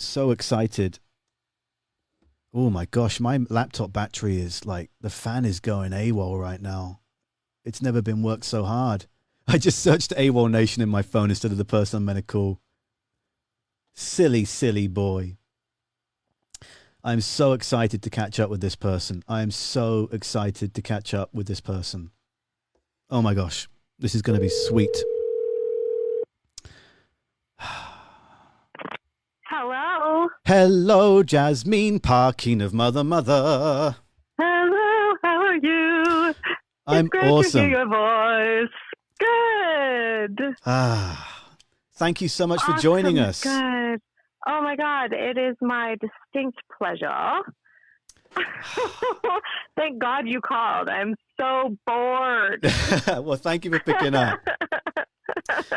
So excited. Oh my gosh, my laptop battery is like, the fan is going AWOL right now. It's never been worked so hard. I just searched AWOL Nation in my phone instead of the person I'm meant to call. Silly, silly boy. I'm so excited to catch up with this person. I am so excited to catch up with this person. Oh my gosh, this is going to be sweet. Hello. Hello, Jasmin Parkin of Mother. Hello, how are you? I'm it's great awesome. to hear your voice. Good. Thank you so much for Awesome. joining us. Good. Oh my God, it is my distinct pleasure. Thank God you called. I'm so bored. Well, thank you for picking up.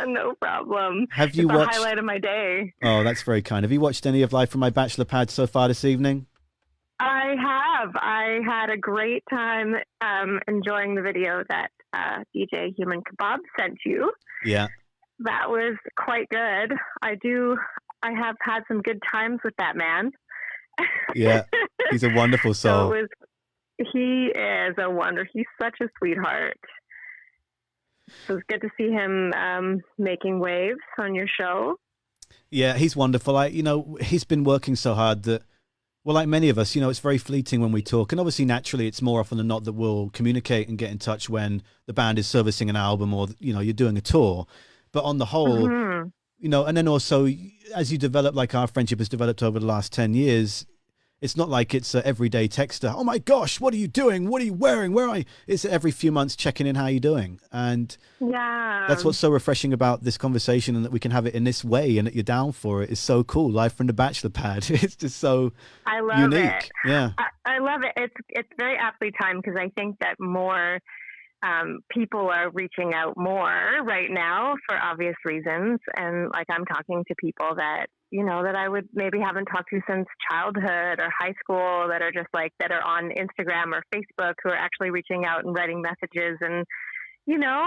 No problem. Have you it's watched? The highlight of my day. Oh, that's very kind. Have you watched any of Live from My Bachelor Pad so far this evening? I have. I had a great time enjoying the video that DJ Human Kebab sent you. Yeah. That was quite good. I have had some good times with that man. Yeah, he's a wonderful soul. He is a wonder. He's such a sweetheart. So it's good to see him making waves on your show. Yeah, he's wonderful. He's been working so hard that, well, like many of us, it's very fleeting when we talk. And obviously, naturally, it's more often than not that we'll communicate and get in touch when the band is servicing an album or, you're doing a tour. But on the whole, and then also as you develop, like our friendship has developed over the last 10 years, it's not like it's an everyday texter. Oh my gosh, what are you doing? What are you wearing? Where are you? It's every few months checking in how you're doing. And that's what's so refreshing about this conversation, and that we can have it in this way and that you're down for it is so cool. Live from the Bachelor Pad. It's just so unique. It. Yeah. I love it. It's very aptly timed because I think that more people are reaching out more right now for obvious reasons. And like, I'm talking to people that, that I would maybe haven't talked to since childhood or high school, that are just like, that are on Instagram or Facebook, who are actually reaching out and writing messages and,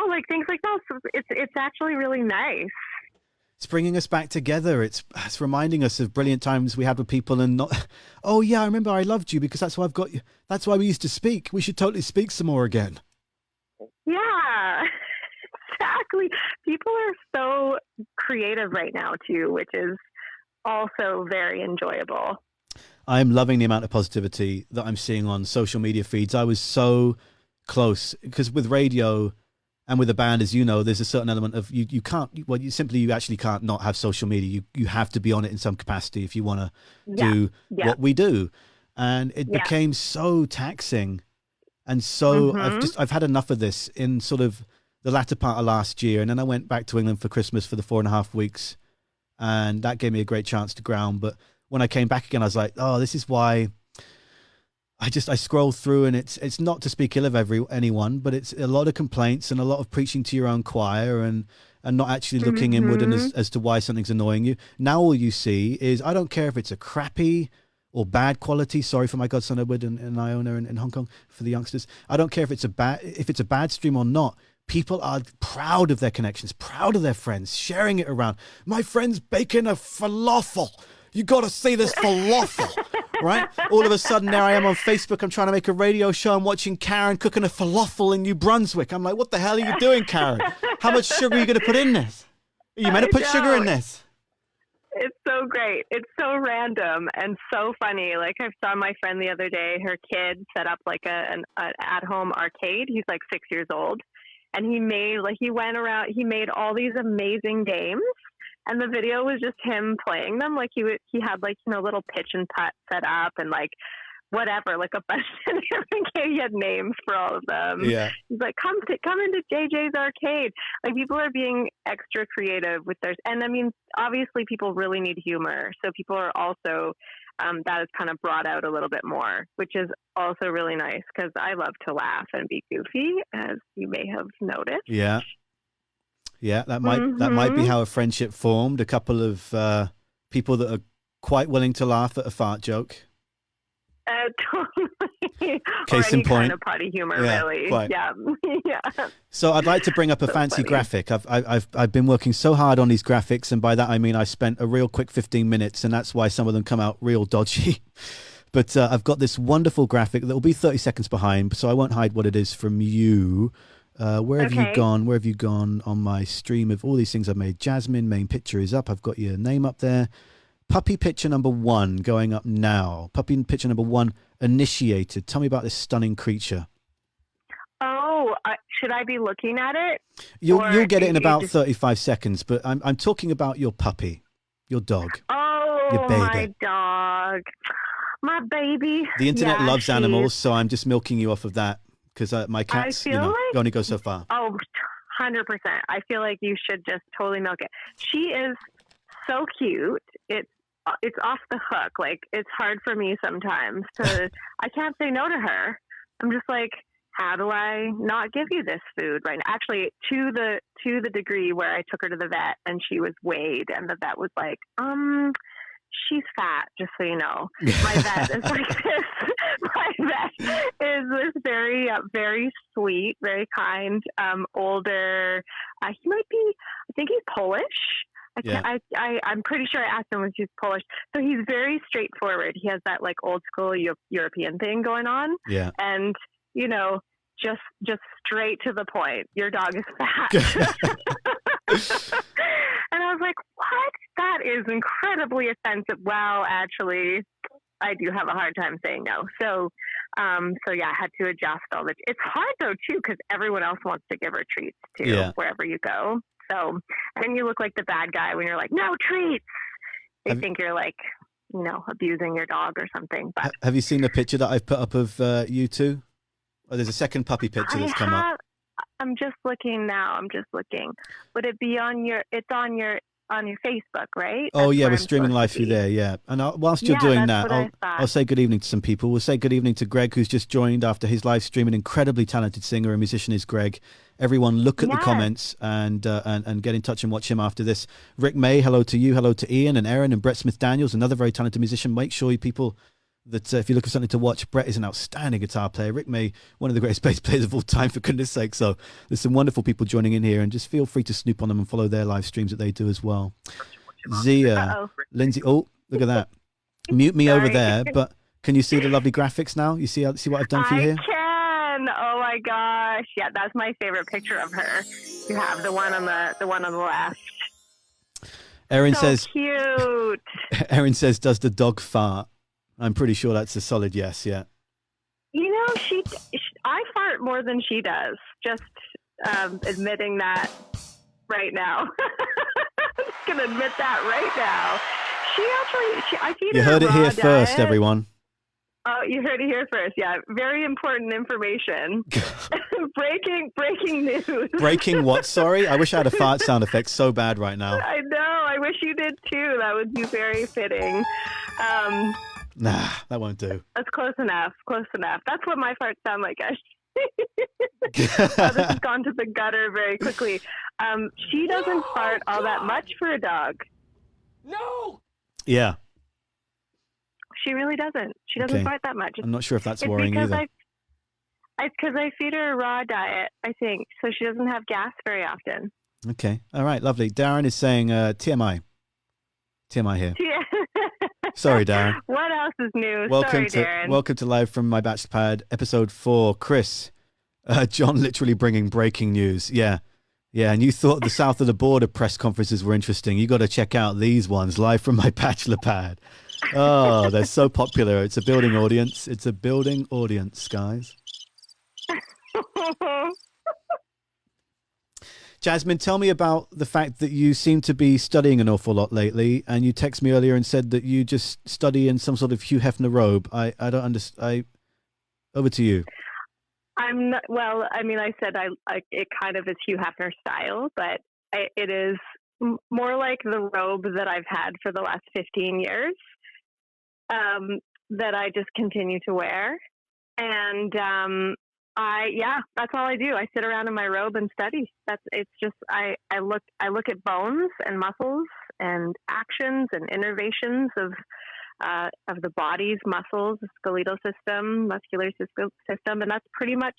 like things like that. So it's actually really nice. It's bringing us back together. It's reminding us of brilliant times we had with people, and not, oh yeah, I remember I loved you because that's why I've got you. That's why we used to speak. We should totally speak some more again. Yeah, exactly. People are so creative right now too, which is also very enjoyable. I'm loving the amount of positivity that I'm seeing on social media feeds. I was so close because with radio and with a band, as you know, there's a certain element of you actually can't not have social media. You have to be on it in some capacity if you want to do what we do. And it became so taxing. And so I've had enough of this in sort of the latter part of last year. And then I went back to England for Christmas for the 4.5 weeks. And that gave me a great chance to ground. But when I came back again, I was like, oh, this is why I scroll through, and it's not to speak ill of anyone, but it's a lot of complaints and a lot of preaching to your own choir and not actually looking inward and as to why something's annoying you. Now all you see is, I don't care if it's a crappy or bad quality. Sorry for my godson Edward and Iona in Hong Kong, for the youngsters. I don't care if it's a bad stream or not. People are proud of their connections, proud of their friends, sharing it around. My friend's baking a falafel. You got to see this falafel, right? All of a sudden, there I am on Facebook. I'm trying to make a radio show. I'm watching Karen cooking a falafel in New Brunswick. I'm like, what the hell are you doing, Karen? How much sugar are you going to put in this? Are you meant to put sugar in this? It's so great. It's so random and so funny. Like, I saw my friend the other day, her kid set up like an at-home arcade. He's like 6 years old. And he made all these amazing games. And the video was just him playing them. Like, he had like, little pitch and putt set up and like whatever, like a bunch of different games. He had names for all of them. Yeah. He's like, come into JJ's arcade. Like, people are being extra creative with theirs. And I mean, obviously people really need humor. So people are also, that is kind of brought out a little bit more, which is also really nice because I love to laugh and be goofy, as you may have noticed. Yeah. Yeah, that might be how a friendship formed. A couple of people that are quite willing to laugh at a fart joke. Totally. Or Case any in point. kind of potty humor, Yeah, really. quite. Yeah. Yeah. So I'd like to bring up a So fancy funny. graphic. I've been working so hard on these graphics, and by that I mean I spent a real quick 15 minutes, and that's why some of them come out real dodgy. But I've got this wonderful graphic that will be 30 seconds behind, so I won't hide what it is from you. Where have you Okay. gone? Where have you gone on my stream of all these things I've made? Jasmin, main picture is up. I've got your name up there. Puppy picture number 1 going up now. Puppy picture number 1 initiated. Tell me about this stunning creature. Oh, should I be looking at it? You'll get it in you about just... 35 seconds, but I'm talking about your puppy, your dog, your Oh, baby. my dog. My baby. The internet Yeah, loves animals, so I'm just milking you off of that because my cats, I feel like... only go so far. Oh, 100%. I feel like you should just totally milk it. She is so cute. It's off the hook. Like, it's hard for me sometimes to... I can't say no to her. I'm just like, how do I not give you this food right now? Actually, to the degree where I took her to the vet and she was weighed, and the vet was like, she's fat, just so you know. My vet is like this. My vet is this very, very sweet, very kind, older. He might be, I think he's Polish. I'm pretty sure I asked him if he's Polish. So he's very straightforward. He has that like old school European thing going on. Yeah. And, just straight to the point. Your dog is fat. And I was like, what? That is incredibly offensive. Well, actually, I do have a hard time saying no. So yeah, I had to adjust all the... It's hard, though, too, because everyone else wants to give her treats, too, wherever you go. So then you look like the bad guy when you're like, no treats. They think you're like, abusing your dog or something. But have you seen the picture that I've put up of you two? Oh, there's a second puppy picture that's come up. I'm just looking now. Would it be on your... It's on your Facebook, right? Oh, yeah, we're streaming live through there, yeah. And whilst you're doing that, I'll say good evening to some people. We'll say good evening to Greg, who's just joined after his live stream. An incredibly talented singer and musician is Greg. Everyone look at the comments and get in touch and watch him after this. Rick May, hello to you. Hello to Ian and Aaron and Brett Smith-Daniels, another very talented musician. Make sure you people... that if you're looking for something to watch, Brett is an outstanding guitar player. Rick May, one of the greatest bass players of all time, for goodness sake. So there's some wonderful people joining in here, and just feel free to snoop on them and follow their live streams that they do as well. Zia, Lindsay, oh, look at that. Mute me over there, but can you see the lovely graphics now? You see what I've done for you here? I can. Oh my gosh. Yeah, that's my favorite picture of her. You have the one on the left. Erin so says cute. Erin says, does the dog fart? I'm pretty sure that's a solid yes, yeah. I fart more than she does. Just admitting that right now. I'm just going to admit that right now. I feed her You heard it here diet. first, everyone. Oh, you heard it here first. Yeah, very important information. Breaking news. Breaking what? Sorry? I wish I had a fart sound effect so bad right now. I know. I wish you did too. That would be very fitting. Nah, that won't do. That's close enough. That's what my farts sound like, this has gone to the gutter very quickly. She doesn't fart all that much for a dog. No! Yeah. She really doesn't. She doesn't fart that much. I'm not sure if that's worrying either. It's because I feed her a raw diet, I think, so she doesn't have gas very often. Okay. All right, lovely. Darren is saying TMI. TMI here. Sorry, Darren. What else is new? Darren. Welcome to Live from My Bachelor Pad, episode 4. Chris, John literally bringing breaking news. Yeah. And you thought the south of the border press conferences were interesting. You got to check out these ones, Live from My Bachelor Pad. Oh, they're so popular. It's a building audience. Guys. Jasmin, tell me about the fact that you seem to be studying an awful lot lately, and you texted me earlier and said that you just study in some sort of Hugh Hefner robe. I don't understand. Over to you. I'm not, well, I mean, I said it kind of is Hugh Hefner style, but it is more like the robe that I've had for the last 15 years that I just continue to wear. And that's all I do. I sit around in my robe and study. I look at bones and muscles and actions and innervations of the body's muscles, the skeletal system, muscular system, and that's pretty much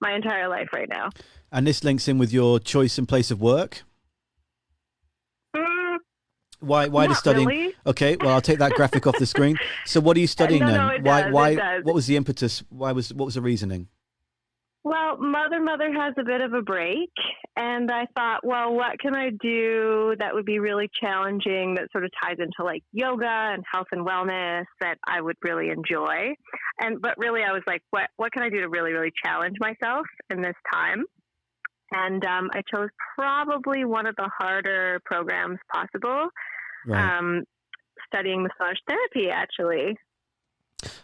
my entire life right now. And this links in with your choice and place of work? Why the studying? Really. Okay, well, I'll take that graphic off the screen. So what are you studying then? No, it why does. What was the impetus? What was the reasoning? Well, Mother has a bit of a break, and I thought, well, what can I do that would be really challenging that sort of ties into like yoga and health and wellness that I would really enjoy? But really I was like, what can I do to really, really challenge myself in this time? And I chose probably one of the harder programs possible, Right. Studying massage therapy, actually.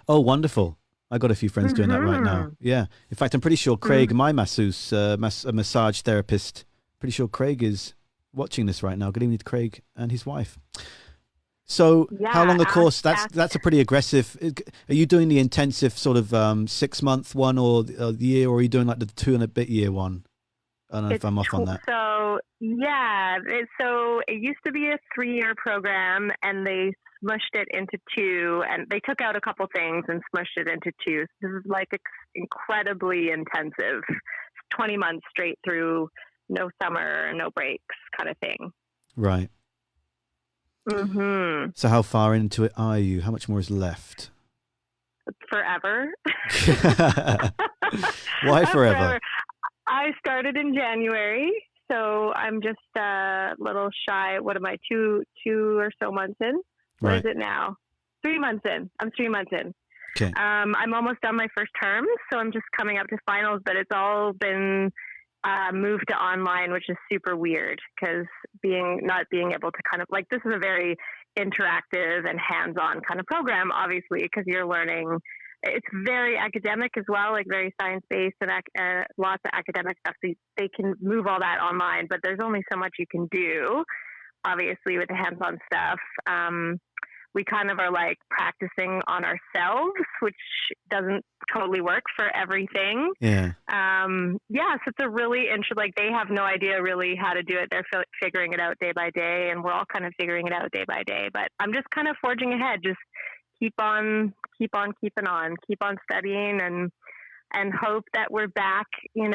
Oh, wonderful. I got a few friends doing that right now. Yeah. In fact, I'm pretty sure Craig, my masseuse, a massage therapist, pretty sure Craig is watching this right now. Good evening to Craig and his wife. So how long a course? That's a pretty aggressive. Are you doing the intensive sort of 6-month one or the year, or are you doing like the 2 and a bit year one? I don't know if I'm off on that. So it used to be a 3-year program, and they smushed it into 2, and they took out a couple things and smushed it into 2. So this is like incredibly intensive, 20 months straight through, no summer, no breaks kind of thing. Right. Mm-hmm. So how far into it are you? How much more is left? Forever. Why forever? I started in January, so I'm just a little shy. What am I, two or so months in? What Right. is it now? 3 months in. I'm 3 months in. Okay. I'm almost done my first term, so I'm just coming up to finals, but it's all been moved to online, which is super weird because not being able to kind of like, this is a very interactive and hands-on kind of program, obviously, because you're learning. It's very academic as well, like very science-based and lots of academic stuff. So they can move all that online, but there's only so much you can do, obviously, with the hands-on stuff. We kind of are like practicing on ourselves, which doesn't totally work for everything. Yeah. So it's a really interesting, like they have no idea really how to do it. They're figuring it out day by day, and we're all kind of figuring it out day by day. But I'm just kind of forging ahead, just keep on keeping on, keep on studying and hope that we're back, in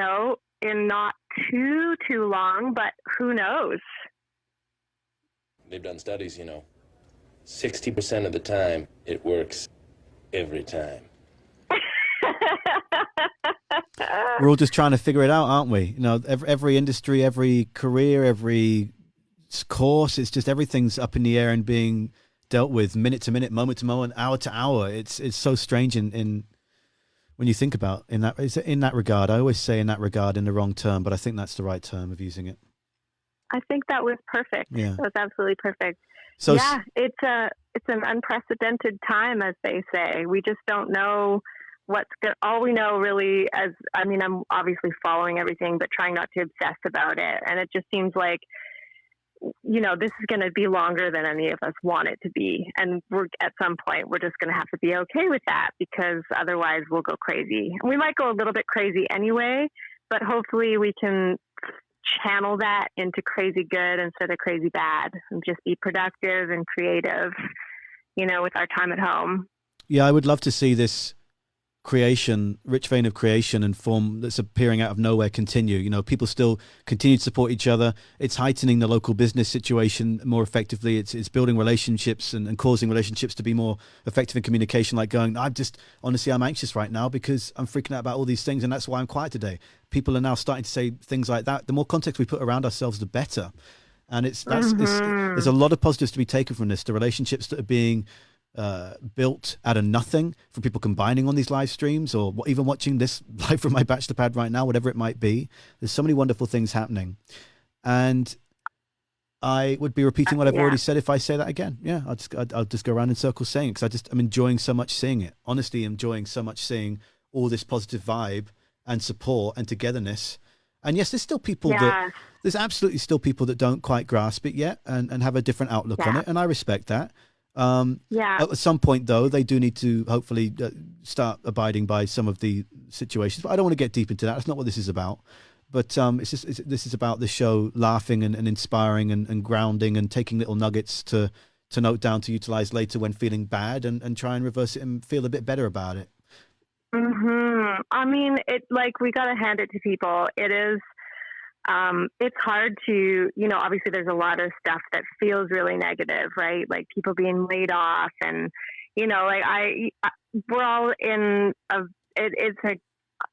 not too long, but who knows? They've done studies, 60% of the time it works every time. We're all just trying to figure it out, aren't we? Every industry, every career, every course, it's just everything's up in the air and being dealt with minute to minute, moment to moment, hour to hour. It's so strange in when you think about in that regard. I always say in that regard in the wrong term, but I think that's the right term of using it. I think that was perfect. Yeah. That was absolutely perfect. So yeah, it's an unprecedented time, as they say. We just don't know what's good. All we know really I'm obviously following everything, but trying not to obsess about it. And it just seems like, this is going to be longer than any of us want it to be. And at some point, we're just going to have to be okay with that, because otherwise we'll go crazy. We might go a little bit crazy anyway, but hopefully we can channel that into crazy good instead of crazy bad, and just be productive and creative, with our time at home. Yeah, I would love to see this rich vein of creation and form that's appearing out of nowhere continue. People still continue to support each other. It's heightening the local business situation more effectively. It's building relationships and causing relationships to be more effective in communication, like going, I'm anxious right now because I'm freaking out about all these things, and that's why I'm quiet today. People are now starting to say things like that. The more context we put around ourselves, the better. And there's a lot of positives to be taken from this. The relationships that are being built out of nothing from people combining on these live streams, or even watching this live from my Bachelor Pad right now, whatever it might be. There's so many wonderful things happening. And I would be repeating what I've already said if I say that again. Yeah, I'll just go around in circles saying it, because I'm enjoying so much seeing it. Honestly, enjoying so much seeing all this positive vibe and support and togetherness. And yes, there's still people there's absolutely still people that don't quite grasp it yet and have a different outlook on it. And I respect that. At some point, though, they do need to hopefully start abiding by some of the situations. But I don't want to get deep into that. That's not what this is about. But this is about the show laughing and inspiring and grounding and taking little nuggets to to note down to utilize later when feeling bad and try and reverse it and feel a bit better about it. I mean, we got to hand it to people. It is, it's hard to, obviously there's a lot of stuff that feels really negative, right? Like people being laid off and, we're all in it's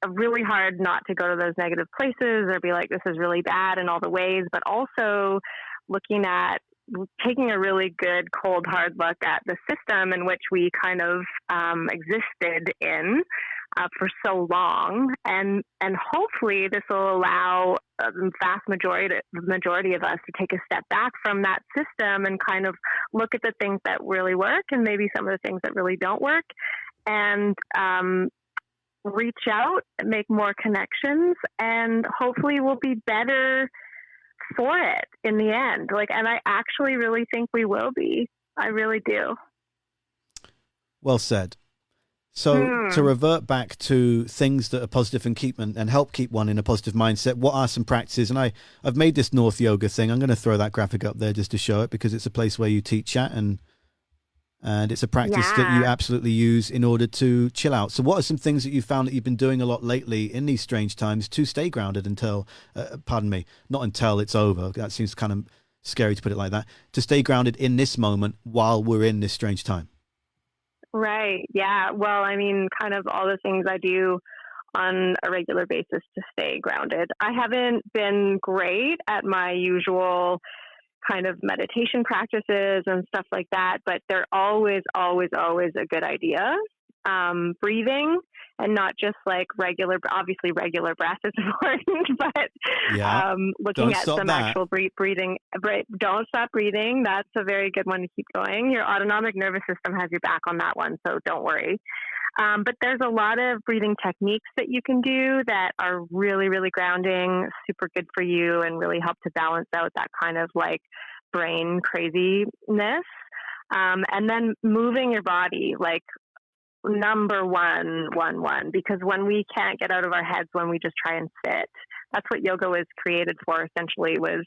really hard not to go to those negative places or be like, this is really bad in all the ways, but also looking at taking a really good, cold, hard look at the system in which we kind of existed in for so long, and hopefully this will allow the vast majority of us to take a step back from that system and kind of look at the things that really work and maybe some of the things that really don't work, and reach out, make more connections, and hopefully we'll be better for it in the end. And I actually really think we will be. I really do. Well said. So to revert back to things that are positive and help keep one in a positive mindset, what are some practices? And I've made this North Yoga thing. I'm going to throw that graphic up there just to show it, because it's a place where you teach at, and it's a practice that you absolutely use in order to chill out. So what are some things that you found that you've been doing a lot lately in these strange times to stay grounded until, not until it's over. That seems kind of scary to put it like that. To stay grounded in this moment while we're in this strange time. Right. Yeah. Well, I mean, kind of all the things I do on a regular basis to stay grounded. I haven't been great at my usual kind of meditation practices and stuff like that, but they're always, always, always a good idea. Breathing, and not just like obviously regular breath is important, but looking at some actual breathing. Don't stop breathing. That's a very good one to keep going. Your autonomic nervous system has your back on that one, so don't worry. But there's a lot of breathing techniques that you can do that are really, really grounding, super good for you, and really help to balance out that kind of like brain craziness. And then moving your body, like number one, because when we can't get out of our heads, when we just try and sit, that's what yoga was created for, essentially, was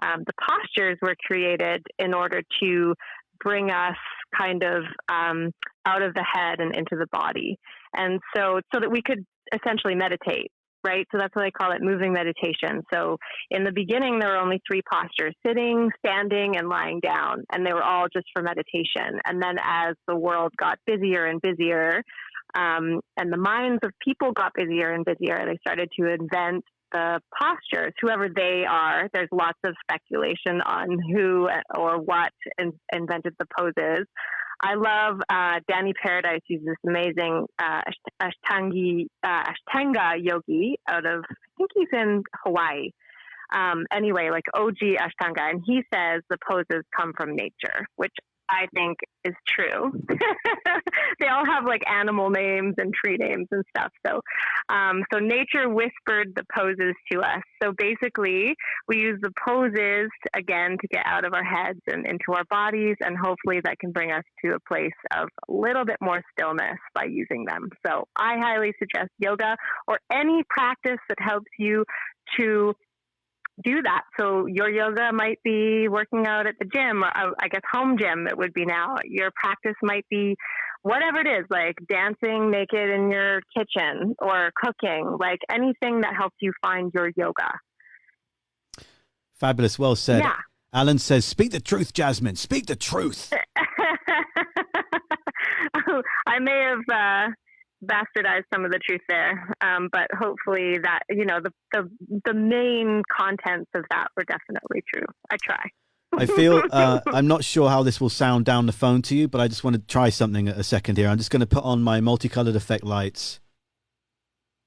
the postures were created in order to bring us kind of out of the head and into the body. And so that we could essentially meditate, right? So that's what I call it, moving meditation. So in the beginning, there were only 3 postures: sitting, standing, and lying down. And they were all just for meditation. And then as the world got busier and busier, and the minds of people got busier and busier, they started to invent the postures, whoever they are. There's lots of speculation on who or what invented the poses. I love Danny Paradise uses this amazing Ashtanga yogi out of, I think he's in Hawaii. Anyway, like OG Ashtanga. And he says the poses come from nature, which I think is true. They all have like animal names and tree names and stuff. So nature whispered the poses to us. So basically we use the poses again to get out of our heads and into our bodies. And hopefully that can bring us to a place of a little bit more stillness by using them. So I highly suggest yoga or any practice that helps you to do that. So your yoga might be working out at the gym, or I guess home gym it would be now. Your practice might be whatever it is, like dancing naked in your kitchen or cooking, like anything that helps you find your yoga. Fabulous. Well said. Yeah. Alan says, speak the truth, Jasmin. Speak the truth. I may have bastardized some of the truth there, but hopefully that, the main contents of that were definitely true. I try. I feel I'm not sure how this will sound down the phone to you, but I just want to try something a second here. I'm just going to put on my multicolored effect lights.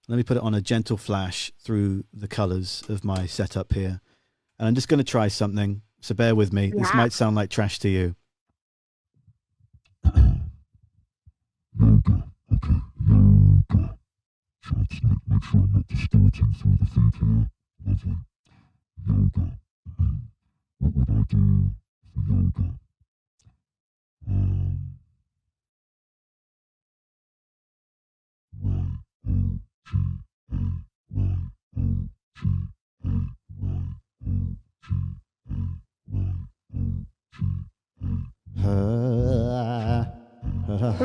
Let me put it on a gentle flash through the colors of my setup here, and I'm just going to try something, so bear with me. This might sound like trash to you. Yoga. Okay, yoga. So let's make sure I'm not distorting through the feed here. Lovely. Yoga. What would I do for yoga? Yoga.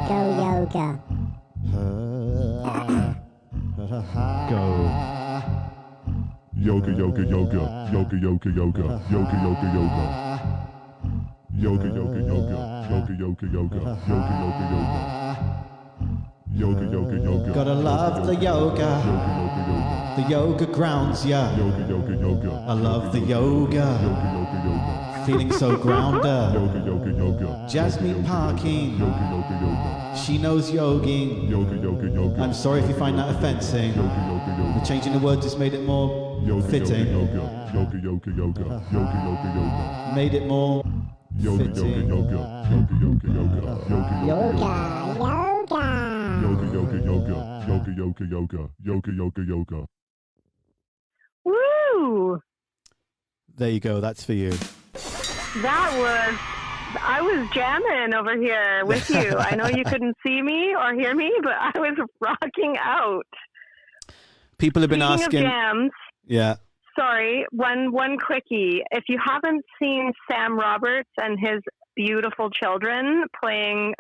Go yoga. Go. Yoga, yoga, yoga. Yoga, yoga, yoga. Yoga, yoga, yoga. Yoga, yoga, yoga. Yoga, yoga, yoga. Yoga, yoga, yoga. Yoga, yoga, yoga. Gotta love the yoga. Yoga, yoga, yoga. The yoga grounds ya. Yoga, yoga, yoga. I love the yoga. Yoga, yoga, yoga. Feeling so grounder. Yoga, yoga, yoga. Jasmin Parkin. Yoga, yoga, yoga. She knows yogi. Yoga, yoga, yoga. I'm sorry if you find that offensive. Yoga, yoga, yoga. The changing the word just made it more Yoga, fitting. yoga, yoga, yoga, yoga, yoga, yoga, yoga. Made it more Yoga, yoga, fitting. yoga, yoga, yoga, yoga, yoga, Yoga. yoga, yoga, yoga, yoga, yoga, yoga, yoga, yoga. Woo! There you go. That's for you. I was jamming over here with you. I know you couldn't see me or hear me, but I was rocking out. People have been Speaking asking. of jams, Yeah. sorry, one quickie. If you haven't seen Sam Roberts and his beautiful children playing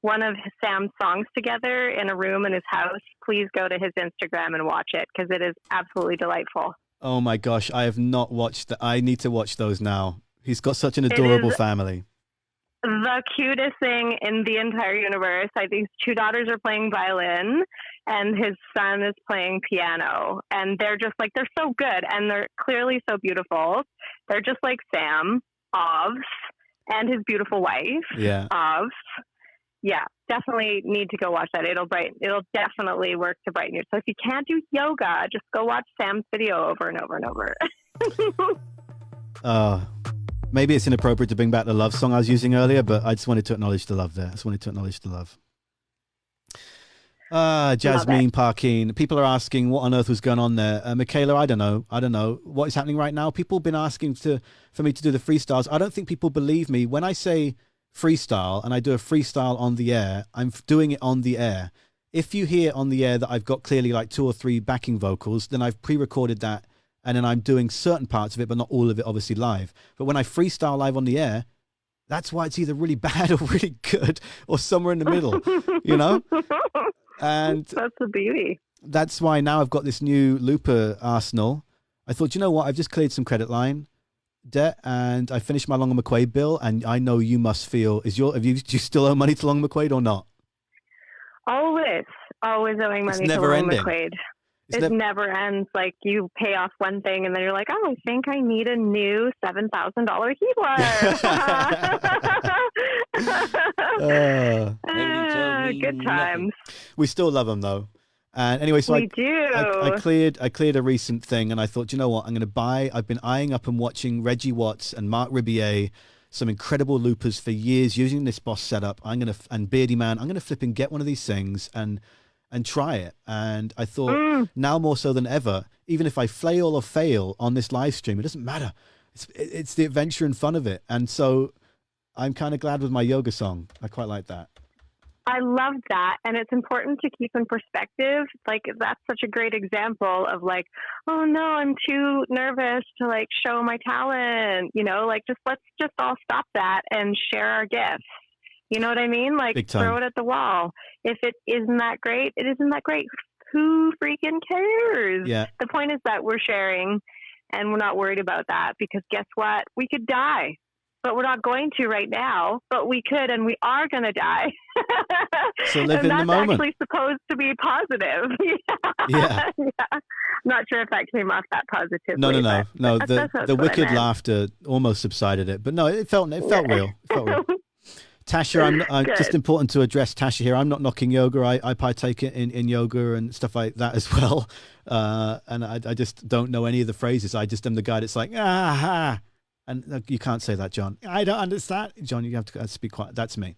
one of Sam's songs together in a room in his house, please go to his Instagram and watch it because it is absolutely delightful. Oh my gosh, I have not watched that. I need to watch those now. He's got such an adorable family. The cutest thing in the entire universe. I think his two daughters are playing violin and his son is playing piano. And they're just like, they're so good. And they're clearly so beautiful. They're just like Sam, Ovs, and his beautiful wife, Yeah. Ovs. Yeah, definitely need to go watch that. It'll definitely work to brighten you. So if you can't do yoga, just go watch Sam's video over and over and over. Maybe it's inappropriate to bring back the love song I was using earlier, but I just wanted to acknowledge the love there. Jasmin Parkin. People are asking what on earth was going on there. Michaela, I don't know what is happening right now. People have been asking for me to do the freestyles. I don't think people believe me when I say freestyle and I do a freestyle on the air. I'm doing it on the air. If you hear on the air that I've got clearly like 2 or 3 backing vocals, then I've pre-recorded that. And then I'm doing certain parts of it, but not all of it, obviously, live. But when I freestyle live on the air, that's why it's either really bad or really good or somewhere in the middle, you know? And that's the beauty. That's why now I've got this new looper arsenal. I thought, you know what? I've just cleared some credit line debt and I finished my Long and McQuaid bill. And I know you must feel, do you still owe money to Long and McQuaid or not? Always owing money to Long and McQuaid. It never ends. Like you pay off one thing and then you're like, oh, I think I need a new $7,000 keyboard. Good times. We still love them though. And anyway, so we do. I cleared a recent thing and I thought, you know what, I've been eyeing up and watching Reggie Watts and Mark Ribier, some incredible loopers for years using this Boss setup. And Beardy Man, I'm going to flip and get one of these things and try it. And I thought now more so than ever, even if I flail or fail on this live stream, it doesn't matter. It's the adventure and fun of it. And so I'm kind of glad with my yoga song. I quite like that. I love that. And it's important to keep in perspective. Like that's such a great example of like, oh no, I'm too nervous to like show my talent, you know, like let's just all stop that and share our gifts. You know what I mean? Like throw it at the wall. If it isn't that great, it isn't that great. Who freaking cares? Yeah. The point is that we're sharing and we're not worried about that because guess what? We could die, but we're not going to right now, but we could, and we are going to die. So live and in the moment. That's actually supposed to be positive. Yeah. I'm not sure if that came off that positively. No. That's The wicked laughter almost subsided it, but no, it felt real. It felt real. Tasha, I'm just important to address Tasha here. I'm not knocking yoga. I partake in yoga and stuff like that as well. And I just don't know any of the phrases. I just am the guy that's like, and you can't say that, John. I don't understand. John, you have to speak quiet. That's me.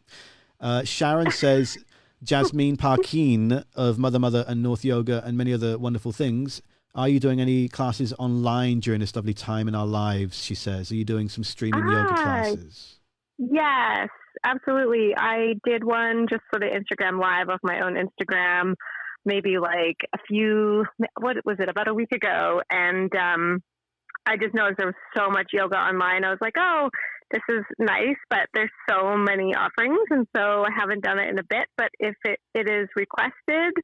Sharon says, Jasmin Parkin of Mother and North Yoga and many other wonderful things. Are you doing any classes online during this lovely time in our lives, she says? Are you doing some streaming yoga classes? Yes, absolutely. I did one just for the Instagram live of my own Instagram, maybe like about a week ago. And I just noticed there was so much yoga online. I was like, oh, this is nice, but there's so many offerings. And so I haven't done it in a bit, but if it is requested,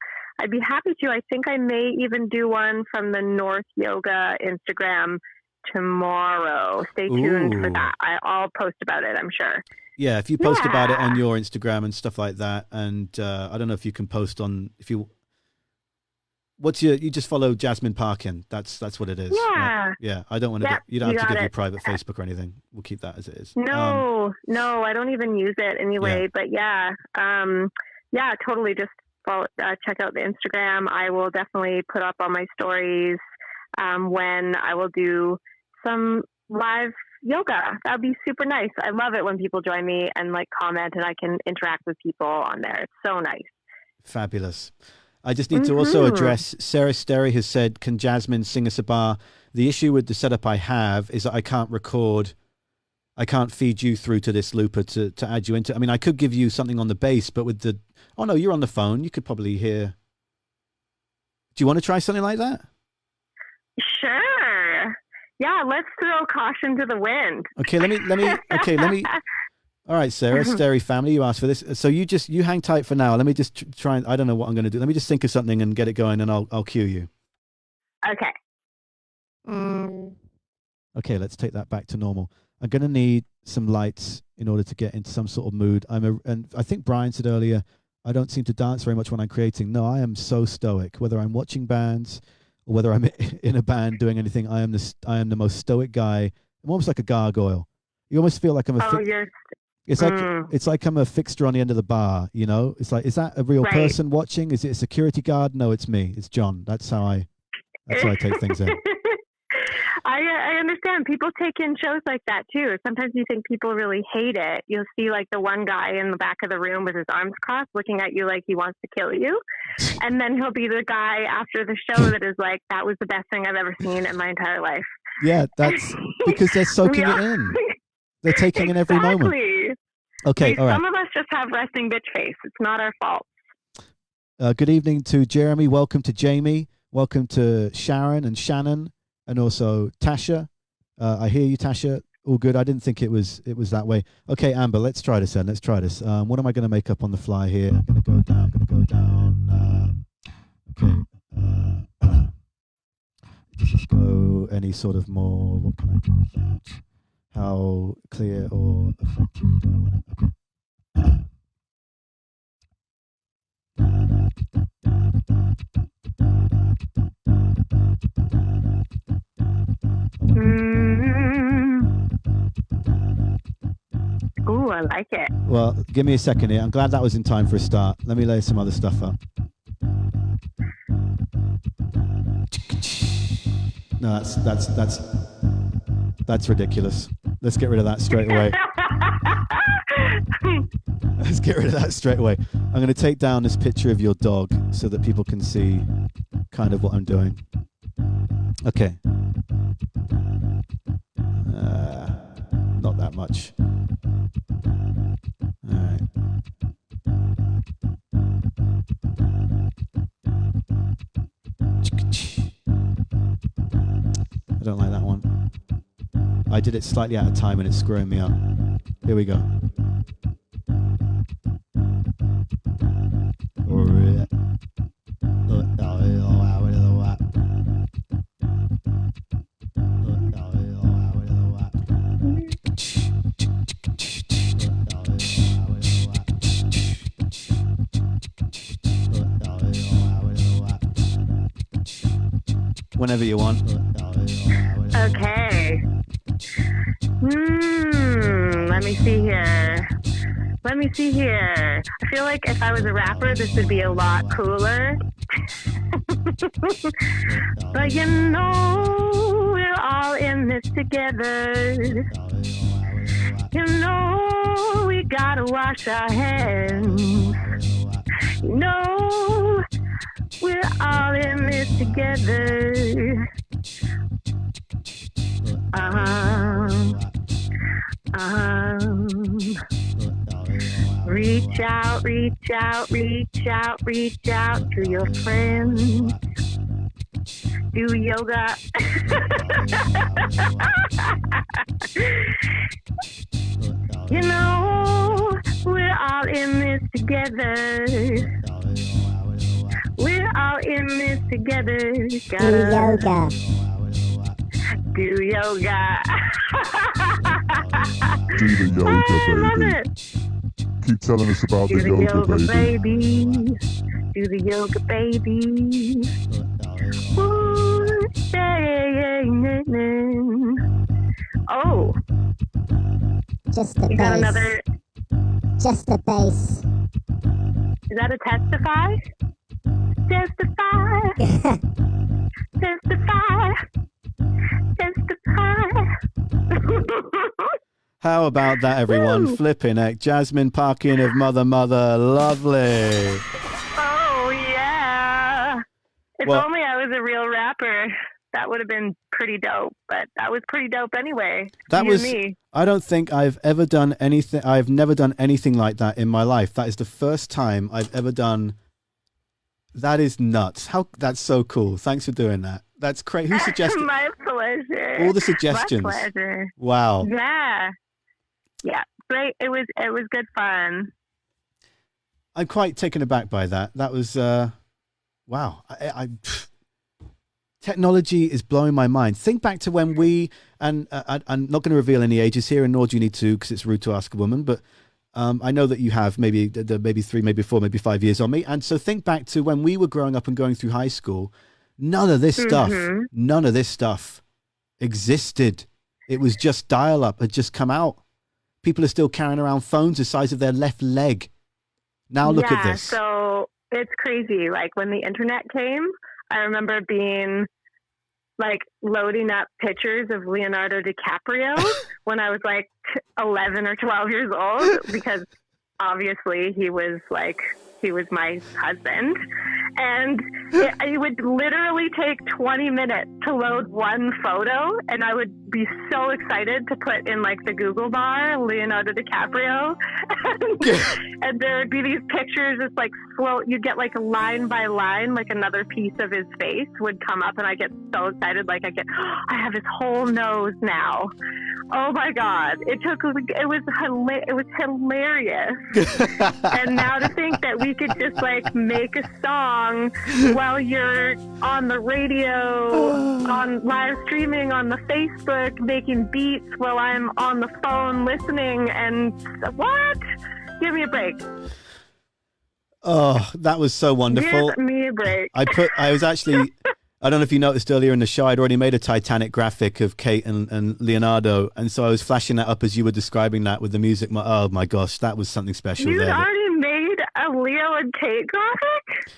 I'd be happy to. I think I may even do one from the North Yoga Instagram tomorrow. Stay tuned for that. I'll post about it, I'm sure. Yeah, if you post about it on your Instagram and stuff like that, and I don't know if you can post on, you just follow Jasmin Parkin. That's what it is. Yeah. Yeah. I don't want to you don't have to give your private Facebook or anything. We'll keep that as it is. No, I don't even use it anyway, but totally just follow, check out the Instagram. I will definitely put up on my stories when I will do some live yoga. That would be super nice. I love it when people join me and like comment and I can interact with people on there. It's so nice. Fabulous. I just need to also address Sarah Sterry has said, can Jasmin sing us a bar? The issue with the setup I have is that I can't feed you through to this looper to add you into. I mean, I could give you something on the bass, but with the, oh no, you're on the phone. You could probably hear. Do you want to try something like that? Sure. Yeah, let's throw caution to the wind. Okay, let me. All right, Sarah, Sterry family, you asked for this. So you hang tight for now. Let me just try and, I don't know what I'm going to do. Let me just think of something and get it going and I'll cue you. Okay. Okay, let's take that back to normal. I'm going to need some lights in order to get into some sort of mood. And I think Brian said earlier, I don't seem to dance very much when I'm creating. No, I am so stoic. Whether I'm watching bands or whether I'm in a band doing anything, I am the most stoic guy. I'm almost like a gargoyle. You almost feel like I'm a it's like I'm a fixture on the end of the bar, you know? It's like, is that a real person watching? Is it a security guard? No, it's me. It's John. That's how I take things in. I understand. People take in shows like that too. Sometimes you think people really hate it. You'll see like the one guy in the back of the room with his arms crossed looking at you like he wants to kill you. And then he'll be the guy after the show that is like, that was the best thing I've ever seen in my entire life. Yeah, that's because they're soaking it in. They're taking in every moment. Okay, all right. Some of us just have resting bitch face. It's not our fault. Good evening to Jeremy. Welcome to Jamie. Welcome to Sharon and Shannon, and also Tasha. I hear you, Tasha. All good. I didn't think it was that way. Okay, Amber, let's try this then. Let's try this. What am I going to make up on the fly here? I'm going to go down. Okay. Just go any sort of more. What can I do with that? How clear or effective do I want it? Okay. Ooh, I like it. Well, give me a second here. I'm glad that was in time for a start. Let me lay some other stuff up. No, that's ridiculous. Let's get rid of that straight away. Let's get rid of that straight away. I'm going to take down this picture of your dog so that people can see kind of what I'm doing. Okay. Not that much. All right. I don't like that one. I did it slightly out of time and it's screwing me up. Here we go. Whenever you want. Okay. Let me see here. I feel like if I was a rapper, this would be a lot cooler. But you know, we're all in this together. You know, we gotta wash our hands. You know, We're all in this together. Reach out, reach out, reach out, reach out to your friends. Do yoga. You know, we're all in this together. We're all in this together. Do yoga. Do yoga. Do the yoga, I love baby. it. Keep telling us about Do the yoga, baby. Do the yoga, baby. Ooh, yeah. Oh, Just the you got bass. another. Just the bass. Is that a testify? Testify. Testify. Testify. How about that, everyone? Woo. Flipping heck. Jasmin Parkin of Mother. Lovely. Oh, yeah. If Well- only I was a real rapper. That would have been pretty dope, but that was pretty dope anyway. That You was, and me. I don't think I've ever done anything. I've never done anything like that in my life. That is the first time I've ever done. That is nuts. That's so cool. Thanks for doing that. That's crazy. Who suggested My pleasure. all the suggestions? My pleasure. Wow. Yeah. Great. It was good fun. I'm quite taken aback by that. That was, wow. Technology is blowing my mind. Think back to when we, and I'm not going to reveal any ages here, and nor do you need to, because it's rude to ask a woman, but I know that you have maybe 3, maybe 4, maybe 5 years on me. And so think back to when we were growing up and going through high school. None of this stuff existed. It was just dial-up had just come out. People are still carrying around phones the size of their left leg. Now look at this. So it's crazy. Like when the internet came, I remember being like loading up pictures of Leonardo DiCaprio when I was like 11 or 12 years old, because obviously he was my husband. And it would literally take 20 minutes to load one photo, and I would be so excited to put in like the Google bar Leonardo DiCaprio, and there would be these pictures. It's like slow. You'd get like line by line, like another piece of his face would come up, and I get so excited. Like I have his whole nose now. Oh my God! It was hilarious. And now to think that we could just like make a song while you're on the radio, on live streaming on the Facebook, making beats while I'm on the phone listening, and what? Give me a break. Oh, that was so wonderful. Give me a break. I don't know if you noticed earlier in the show, I'd already made a Titanic graphic of Kate and Leonardo. And so I was flashing that up as you were describing that with the music. Oh my gosh, that was something special You there. already made a Leo and Kate graphic?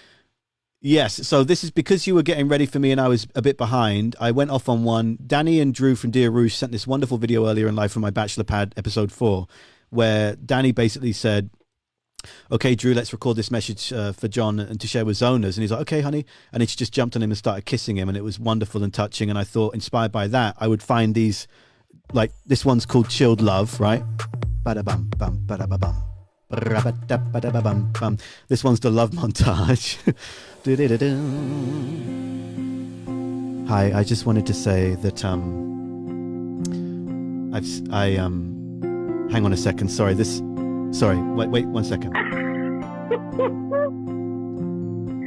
Yes. So this is because you were getting ready for me and I was a bit behind. I went off on one. Danny and Drew from Dear Rouge sent this wonderful video earlier in life from my Bachelor Pad episode 4, where Danny basically said, okay, Drew, let's record this message for John and to share with Zoners. And he's like, okay, honey. And then she just jumped on him and started kissing him. And it was wonderful and touching. And I thought, inspired by that, I would find these, like, this one's called Chilled Love, right? Ba-da-bum, bum, ba-da-ba-bum. Ba-da-ba-da-ba-da-bum, bum. This one's the love montage. Do-do-do-do. Hi, I just wanted to say that hang on a second. Sorry, wait 1 second.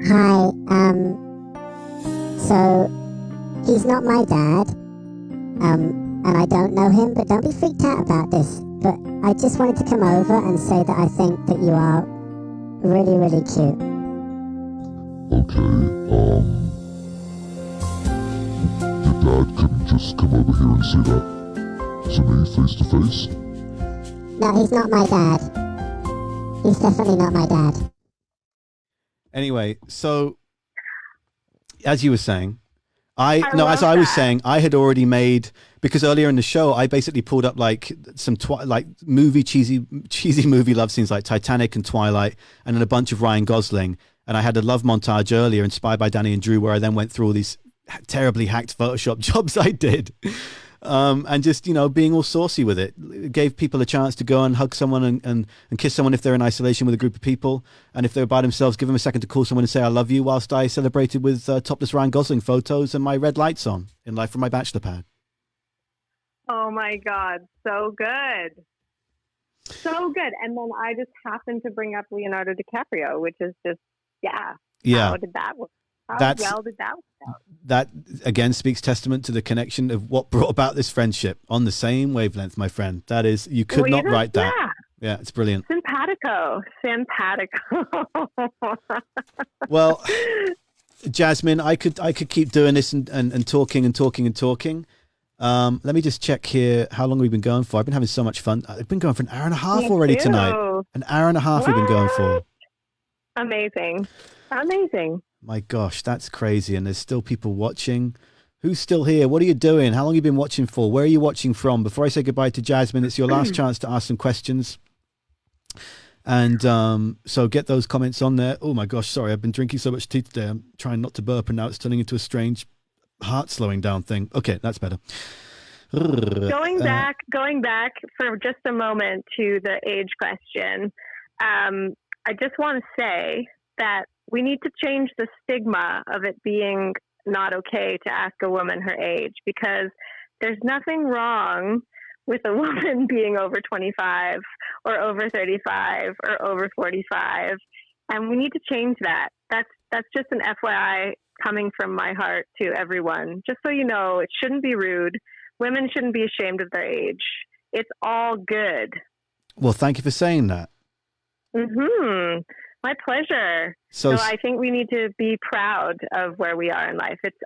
Hi, so he's not my dad, and I don't know him, but don't be freaked out about this. But I just wanted to come over and say that I think that you are really, really cute. Okay, your dad couldn't just come over here and say that to me face to face? No, he's not my dad. He's definitely not my dad. Anyway, so as you were saying, I was saying, I had already made, because earlier in the show, I basically pulled up like some cheesy movie love scenes like Titanic and Twilight, and then a bunch of Ryan Gosling. And I had a love montage earlier inspired by Danny and Drew, where I then went through all these terribly hacked Photoshop jobs I did. And just, being all saucy with it. It gave people a chance to go and hug someone and kiss someone if they're in isolation with a group of people. And if they're by themselves, give them a second to call someone and say, I love you, whilst I celebrated with topless Ryan Gosling photos and my red lights on in Life from My Bachelor Pad. Oh my God. So good. So good. And then I just happened to bring up Leonardo DiCaprio, which is just, yeah. How did that work? How well did that work out? That, again, speaks testament to the connection of what brought about this friendship. On the same wavelength, my friend. That is, you could not write that. Yeah, it's brilliant. Simpatico. Well, Jasmin, I could keep doing this and talking and talking and talking. Let me just check here how long we've been going for. I've been having so much fun. I've been going for an hour and a half already tonight. An hour and a half we've been going for. Amazing. My gosh, that's crazy. And there's still people watching. Who's still here? What are you doing? How long have you been watching for? Where are you watching from? Before I say goodbye to Jasmin, it's your last chance to ask some questions. And so get those comments on there. Oh my gosh, sorry. I've been drinking so much tea today. I'm trying not to burp, and now it's turning into a strange heart slowing down thing. Okay, that's better. Going back for just a moment to the age question. I just want to say that we need to change the stigma of it being not okay to ask a woman her age, because there's nothing wrong with a woman being over 25 or over 35 or over 45. And we need to change that. That's just an FYI coming from my heart to everyone. Just so you know, it shouldn't be rude. Women shouldn't be ashamed of their age. It's all good. Well, thank you for saying that. Mm-hmm. My pleasure. So I think we need to be proud of where we are in life. It's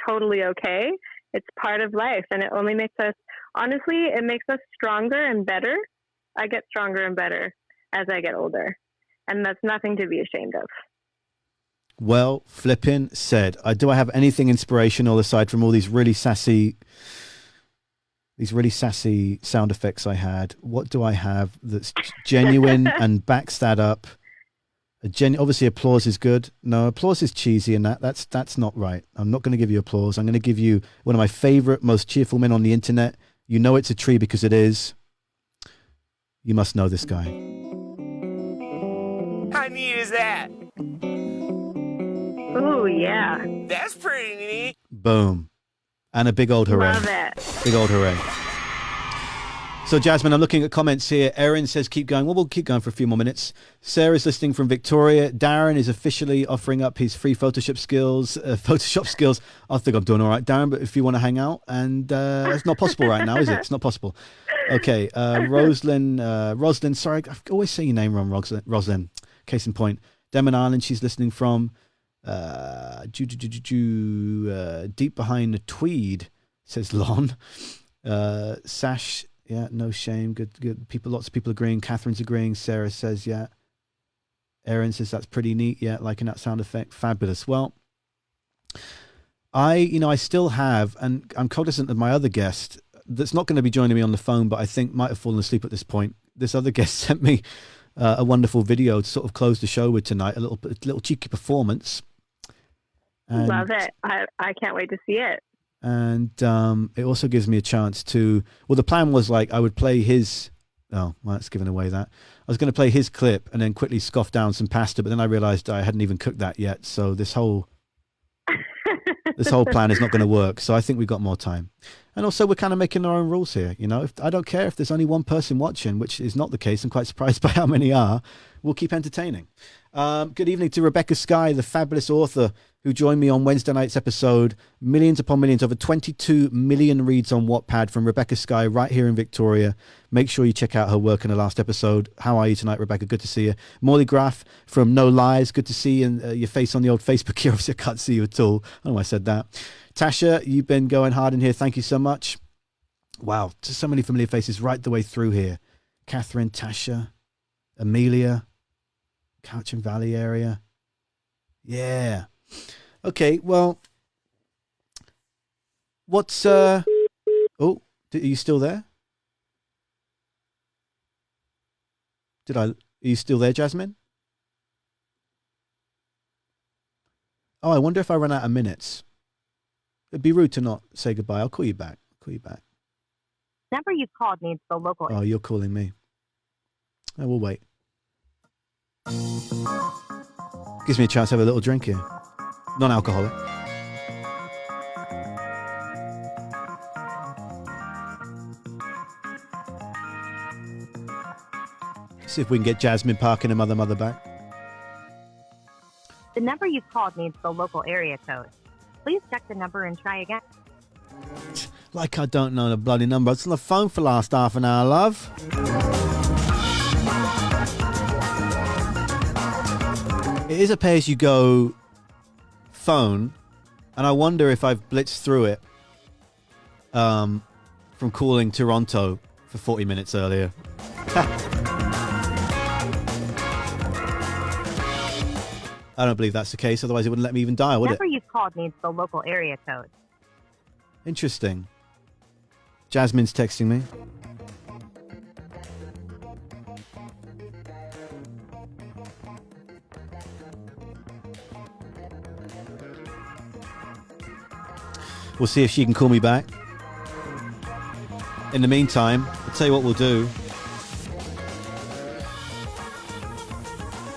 totally okay. It's part of life, and it only makes us, honestly, it makes us stronger and better. I get stronger and better as I get older, and that's nothing to be ashamed of. Well, flippin' said. Do I have anything inspirational aside from all these really sassy sound effects I had? What do I have that's genuine and backs that up? Obviously, applause is good. No, applause is cheesy, and that's not right. I'm not going to give you applause. I'm going to give you one of my favorite, most cheerful men on the internet. You know it's a tree because it is. You must know this guy. How neat is that? Oh, yeah. That's pretty neat. Boom. And a big old hooray. Love it. Big old hooray. So, Jasmin, I'm looking at comments here. Erin says, keep going. Well, we'll keep going for a few more minutes. Sarah's listening from Victoria. Darren is officially offering up his free Photoshop skills. I think I'm doing all right, Darren, but if you want to hang out, and it's not possible right now, is it? It's not possible. Okay. Roslyn, sorry, I always say your name wrong, Roslyn. Case in point. Demon Island, she's listening from deep behind the tweed, says Lon. Sash, yeah, no shame. Good people. Lots of people agreeing. Catherine's agreeing. Sarah says, yeah. Erin says that's pretty neat. Yeah, liking that sound effect. Fabulous. Well, I still have, and I'm cognizant of my other guest that's not going to be joining me on the phone, but I think might have fallen asleep at this point. This other guest sent me a wonderful video to sort of close the show with tonight. A little cheeky performance. And, love it. I can't wait to see it. And it also gives me a chance to, well, the plan was like I would play his, oh, well, that's giving away that. I was going to play his clip and then quickly scoff down some pasta, but then I realized I hadn't even cooked that yet. So this whole plan is not going to work. So I think we've got more time. And also we're kind of making our own rules here. I don't care if there's only one person watching, which is not the case. I'm quite surprised by how many are. We'll keep entertaining. Good evening to Rebecca Sky, the fabulous author who joined me on Wednesday night's episode. Millions upon millions, over 22 million reads on Wattpad from Rebecca Sky right here in Victoria. Make sure you check out her work in the last episode. How are you tonight, Rebecca? Good to see you. Morley Graff from No Lies. Good to see you, and your face on the old Facebook here. Obviously, I can't see you at all. I don't know why I said that. Tasha, you've been going hard in here. Thank you so much. Wow, just so many familiar faces right the way through here. Catherine, Tasha, Amelia, Couch and Valley area. Yeah. Okay, well, what's, are you still there? Are you still there, Jasmin? Oh, I wonder if I run out of minutes. It'd be rude to not say goodbye. I'll call you back. Number you've called needs the local. Oh, you're calling me. I will wait. Gives me a chance to have a little drink here. Non-alcoholic. See if we can get Jasmin Parkin and Mother back. The number you've called needs the local area code. Please check the number and try again. Like I don't know the bloody number. I was on the phone for the last half an hour, love. It is a pay-as-you-go phone, and I wonder if I've blitzed through it from calling Toronto for 40 minutes earlier. I don't believe that's the case, otherwise it wouldn't let me even dial, would The number it? you've called needs the local area code. Interesting. Jasmine's texting me. We'll see if she can call me back. In the meantime, I'll tell you what we'll do.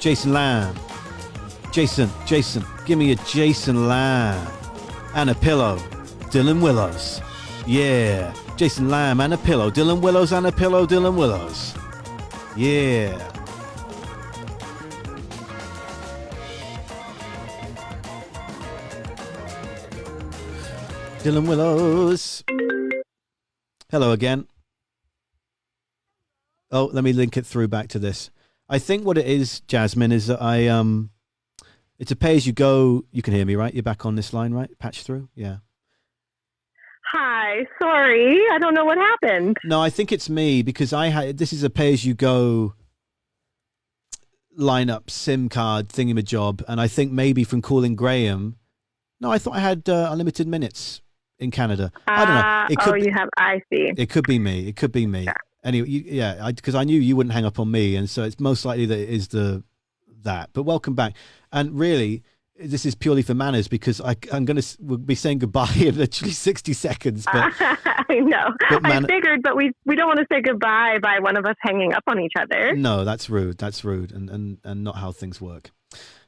Jason Lamb. Jason, give me a Jason Lamb and a pillow. Dylan Willows. Yeah. Jason Lamb and a pillow. Dylan Willows and a pillow. Dylan Willows. Yeah. Dylan Willows. Hello again. Oh, let me link it through back to this. I think what it is, Jasmin, is that it's a pay-as-you-go. You can hear me, right? You're back on this line, right? Patch through? Yeah. Hi, sorry. I don't know what happened. No, I think it's me because this is a pay-as-you-go lineup SIM card thingamajob, and I think maybe from calling Graham. No, I thought I had unlimited minutes in Canada. I don't know. It could you have. I see. It could be me. Yeah. Anyway, because I knew you wouldn't hang up on me, and so it's most likely that it is that. But welcome back. And really, this is purely for manners because we'll be saying goodbye in literally 60 seconds. But I know. I figured, but we don't want to say goodbye by one of us hanging up on each other. No, that's rude. And not how things work.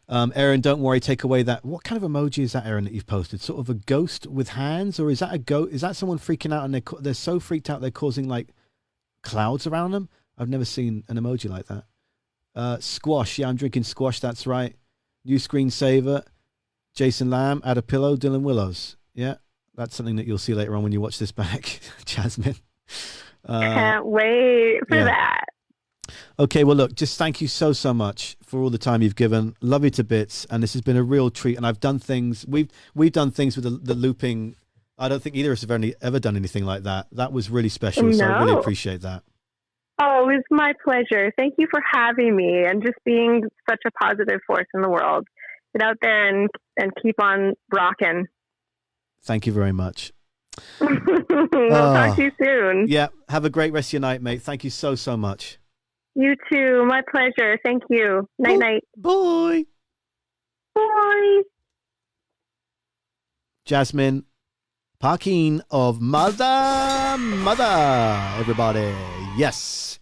Erin, don't worry. Take away that. What kind of emoji is that, Erin, that you've posted? Sort of a ghost with hands, or is that a goat? Is that someone freaking out and they're so freaked out they're causing like clouds around them? I've never seen an emoji like that. Squash. Yeah, I'm drinking squash. That's right. New screensaver. Jason Lamb. Add a pillow. Dylan Willows. Yeah, that's something that you'll see later on when you watch this back, Jasmin. Can't wait for that. Okay, well, look, just thank you so much for all the time you've given. Love you to bits, and this has been a real treat. And I've done things. We've done things with the looping. I don't think either of us have ever done anything like that. That was really special. No. So I really appreciate that. Oh, it was my pleasure. Thank you for having me and just being such a positive force in the world. Get out there and keep on rocking. Thank you very much. We'll talk to you soon. Yeah, have a great rest of your night, mate. Thank you so much. You too. My pleasure. Thank you. Night. Bye. Bye. Jasmin Parkin of Mother, everybody. Yes.